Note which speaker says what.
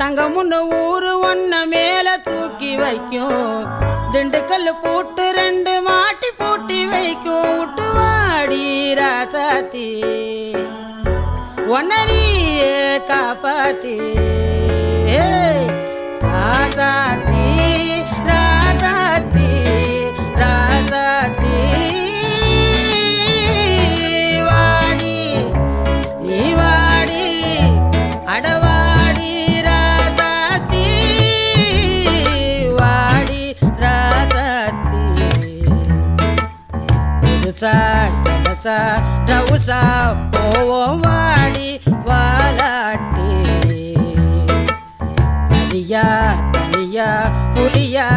Speaker 1: தங்கமுன்னு ஊரு ஒன்ன மேல தூக்கி வைக்கும் திண்டுக்கல் பூட்டு 2 மாட்டி பூட்டி வைக்கும் விட்டு வாடி ராசாத்தி ஒன்னரியே காப்பாத்தி ராசாத்தி ராசாத்தி ராசாத்தி வாடி நீ வாடி அடவாடி ராசாத்தி வாடி ராசாத்தி புதுசா இடசா ரவுசா போவோம் வாடி வாலாட்டி தனியா தனியா புலியா